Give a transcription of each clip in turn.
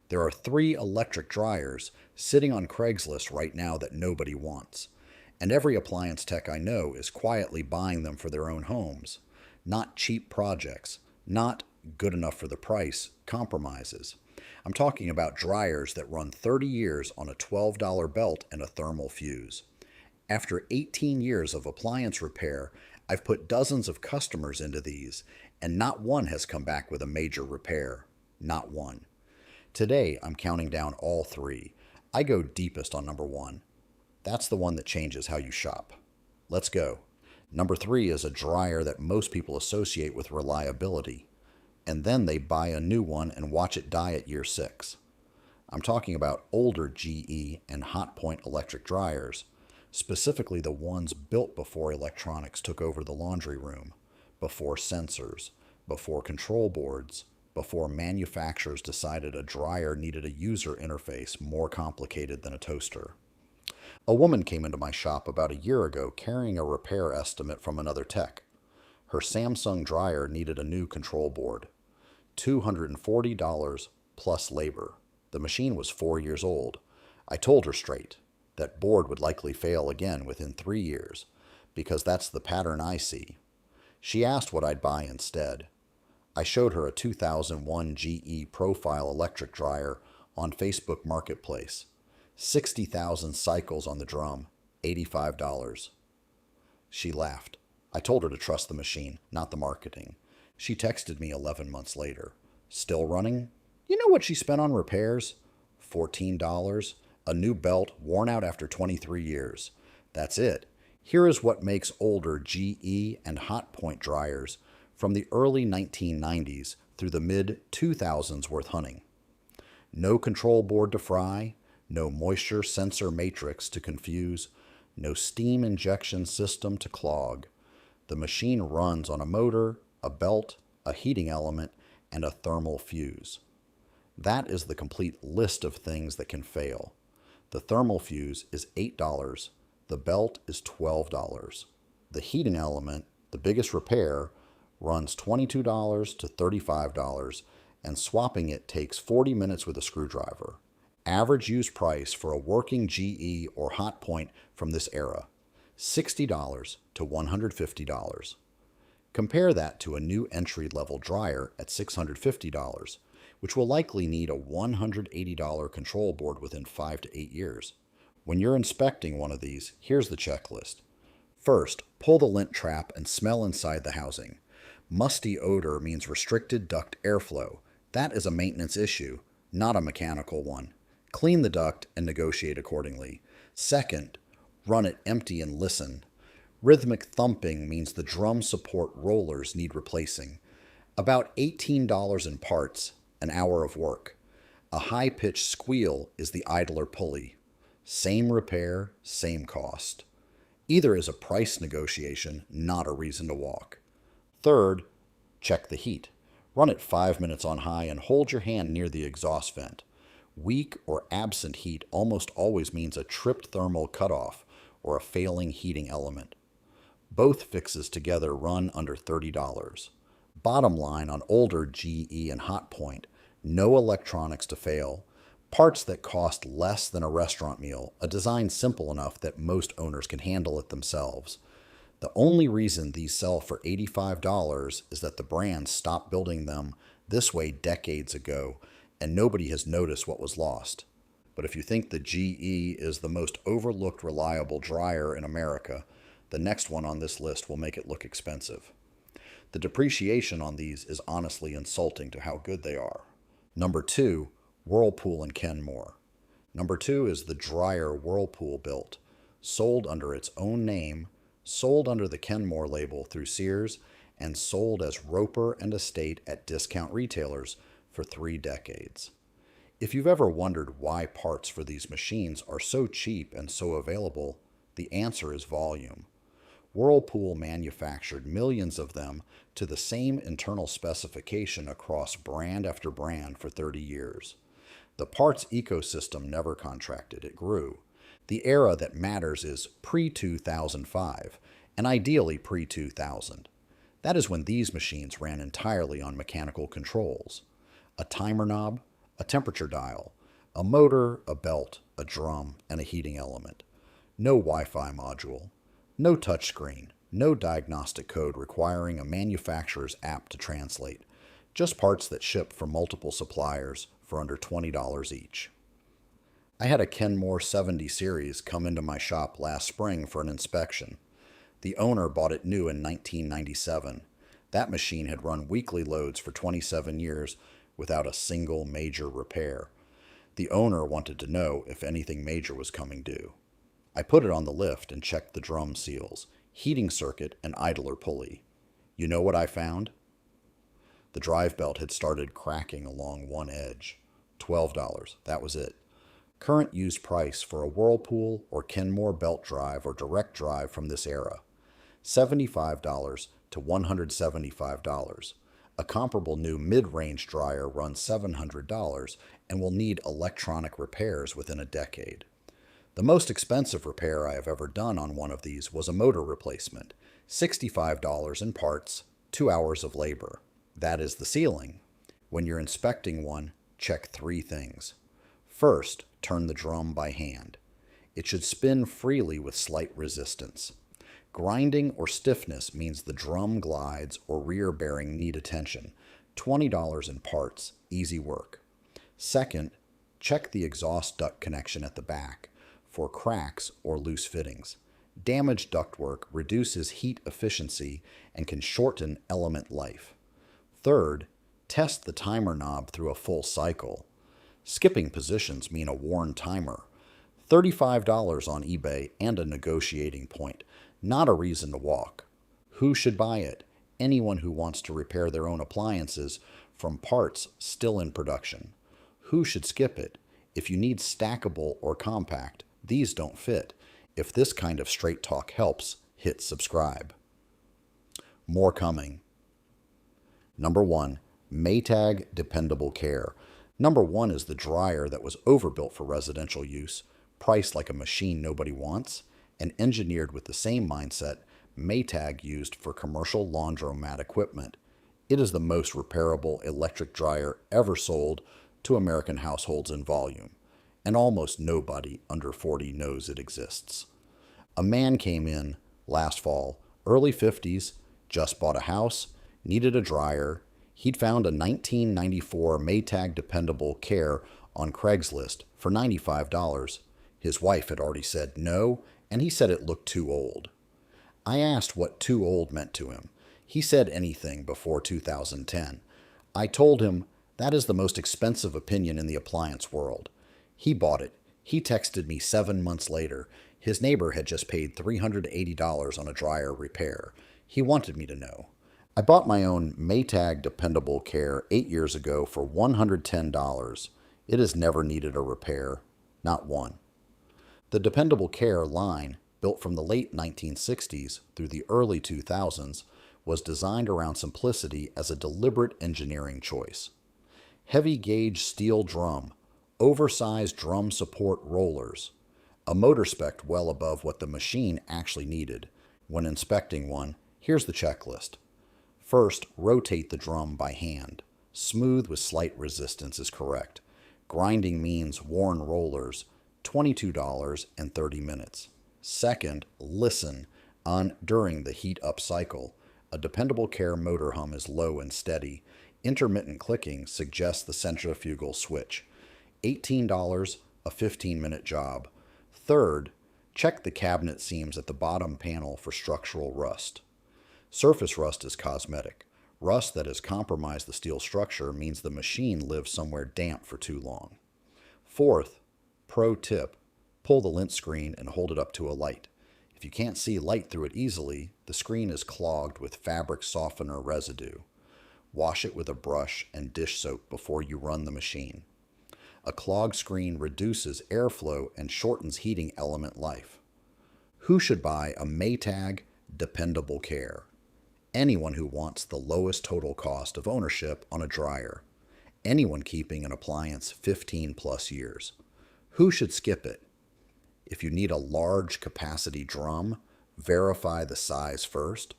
There are 3 electric dryers sitting on Craigslist right now that nobody wants. And every appliance tech I know is quietly buying them for their own homes. Not cheap projects, not good enough for the price compromises. I'm talking about dryers that run 30 years on a $12 belt and a thermal fuse. After 18 years of appliance repair, I've put dozens of customers into these, and not one has come back with a major repair. Not one. Today, I'm counting down all 3. I go deepest on number 1. That's the one that changes how you shop. Let's go. Number 3 is a dryer that most people associate with reliability, and then they buy a new one and watch it die at year 6. I'm talking about older GE and Hotpoint electric dryers, specifically the ones built before electronics took over the laundry room, before sensors, before control boards, before manufacturers decided a dryer needed a user interface more complicated than a toaster. A woman came into my shop about a year ago carrying a repair estimate from another tech. Her Samsung dryer needed a new control board. $240 plus labor. The machine was 4 years old. I told her straight. That board would likely fail again within 3 years, because that's the pattern I see. She asked what I'd buy instead. I showed her a 2001 GE Profile electric dryer on Facebook Marketplace. 60,000 cycles on the drum, $85. She laughed. I told her to trust the machine, not the marketing. She texted me 11 months later. Still running? You know what she spent on repairs? $14. A new belt worn out after 23 years. That's it. Here is what makes older GE and Hotpoint dryers from the early 1990s through the mid-2000s worth hunting. No control board to fry, no moisture sensor matrix to confuse, no steam injection system to clog. The machine runs on a motor, a belt, a heating element, and a thermal fuse. That is the complete list of things that can fail. The thermal fuse is $8, the belt is $12. The heating element, the biggest repair, runs $22 to $35, and swapping it takes 40 minutes with a screwdriver. Average use price for a working GE or Hotpoint from this era, $60 to $150. Compare that to a new entry-level dryer at $650, which will likely need a $180 control board within 5 to 8 years. When you're inspecting one of these, here's the checklist. First, pull the lint trap and smell inside the housing. Musty odor means restricted duct airflow. That is a maintenance issue, not a mechanical one. Clean the duct and negotiate accordingly. Second, run it empty and listen. Rhythmic thumping means the drum support rollers need replacing. About $18 in parts, an hour of work. A high-pitched squeal is the idler pulley. Same repair, same cost. Either is a price negotiation, not a reason to walk. Third, check the heat. Run it 5 minutes on high and hold your hand near the exhaust vent. Weak or absent heat almost always means a tripped thermal cutoff or a failing heating element. Both fixes together run under $30. Bottom line on older GE and Hotpoint, no electronics to fail, parts that cost less than a restaurant meal, a design simple enough that most owners can handle it themselves. The only reason these sell for $85 is that the brand stopped building them this way decades ago, and nobody has noticed what was lost. But if you think the GE is the most overlooked reliable dryer in America, the next one on this list will make it look expensive. The depreciation on these is honestly insulting to how good they are. Number 2, Whirlpool and Kenmore. Number 2 is the dryer Whirlpool built, sold under its own name, sold under the Kenmore label through Sears, and sold as Roper and Estate at discount retailers for 3 decades. If you've ever wondered why parts for these machines are so cheap and so available, the answer is volume. Whirlpool manufactured millions of them to the same internal specification across brand after brand for 30 years. The parts ecosystem never contracted, it grew. The era that matters is pre-2005, and ideally pre-2000. That is when these machines ran entirely on mechanical controls. A timer knob, a temperature dial, a motor, a belt, a drum, and a heating element. No Wi-Fi module, no touchscreen, no diagnostic code requiring a manufacturer's app to translate, just parts that ship from multiple suppliers for under $20 each. I had a Kenmore 70 series come into my shop last spring for an inspection. The owner bought it new in 1997. That machine had run weekly loads for 27 years without a single major repair. The owner wanted to know if anything major was coming due. I put it on the lift and checked the drum seals, heating circuit, and idler pulley. You know what I found? The drive belt had started cracking along one edge. $12, that was it. Current used price for a Whirlpool or Kenmore belt drive or direct drive from this era, $75 to $175. A comparable new mid-range dryer runs $700 and will need electronic repairs within a decade. The most expensive repair I have ever done on one of these was a motor replacement, $65 in parts, 2 hours of labor. That is the ceiling. When you're inspecting one, check 3 things. First, turn the drum by hand. It should spin freely with slight resistance. Grinding or stiffness means the drum glides or rear bearing need attention. $20 in parts, easy work. Second, check the exhaust duct connection at the back for cracks or loose fittings. Damaged ductwork reduces heat efficiency and can shorten element life. Third, test the timer knob through a full cycle. Skipping positions mean a worn timer. $35 on eBay and a negotiating point. Not a reason to walk. Who should buy it? Anyone who wants to repair their own appliances from parts still in production. Who should skip it? If you need stackable or compact, these don't fit. If this kind of straight talk helps, hit subscribe. More coming. Number 1, Maytag Dependable Care. Number 1 is the dryer that was overbuilt for residential use, priced like a machine nobody wants, and engineered with the same mindset Maytag used for commercial laundromat equipment. It is the most repairable electric dryer ever sold to American households in volume, and almost nobody under 40 knows it exists. A man came in last fall, early 50s, just bought a house, needed a dryer. He'd found a 1994 Maytag Dependable Care on Craigslist for $95. His wife had already said no, and he said it looked too old. I asked what too old meant to him. He said anything before 2010. I told him that is the most expensive opinion in the appliance world. He bought it. He texted me 7 months later. His neighbor had just paid $380 on a dryer repair. He wanted me to know. I bought my own Maytag Dependable Care 8 years ago for $110. It has never needed a repair. Not one. The Dependable Care line, built from the late 1960s through the early 2000s, was designed around simplicity as a deliberate engineering choice. Heavy gauge steel drum, oversized drum support rollers, a motor spec well above what the machine actually needed. When inspecting one, here's the checklist. First, rotate the drum by hand. Smooth with slight resistance is correct. Grinding means worn rollers, $22 and 30 minutes. Second, listen during the heat up cycle. A Dependable Care motor hum is low and steady. Intermittent clicking suggests the centrifugal switch. $18, a 15-minute job. Third, check the cabinet seams at the bottom panel for structural rust. Surface rust is cosmetic. Rust that has compromised the steel structure means the machine lives somewhere damp for too long. Fourth, pro tip, pull the lint screen and hold it up to a light. If you can't see light through it easily, the screen is clogged with fabric softener residue. Wash it with a brush and dish soap before you run the machine. A clogged screen reduces airflow and shortens heating element life. Who should buy a Maytag Dependable Care? Anyone who wants the lowest total cost of ownership on a dryer. Anyone keeping an appliance 15 plus years. Who should skip it? If you need a large capacity drum, verify the size first.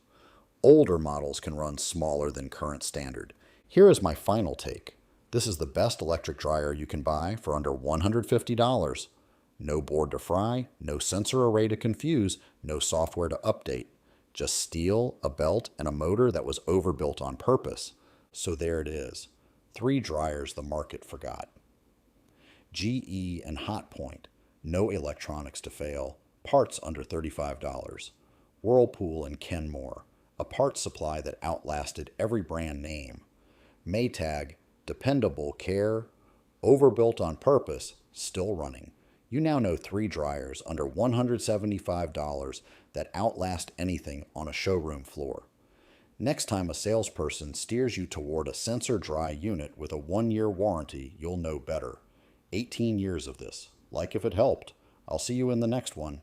Older models can run smaller than current standard. Here is my final take. This is the best electric dryer you can buy for under $150. No board to fry, no sensor array to confuse, no software to update. Just steel, a belt, and a motor that was overbuilt on purpose. So there it is. 3 dryers the market forgot. GE and Hotpoint. No electronics to fail. Parts under $35. Whirlpool and Kenmore. A parts supply that outlasted every brand name. Maytag. Dependable care. Overbuilt on purpose. Still running. You now know 3 dryers under $175 that outlast anything on a showroom floor. Next time a salesperson steers you toward a sensor dry unit with a 1-year warranty, you'll know better. 18 years of this. Like if it helped. I'll see you in the next one.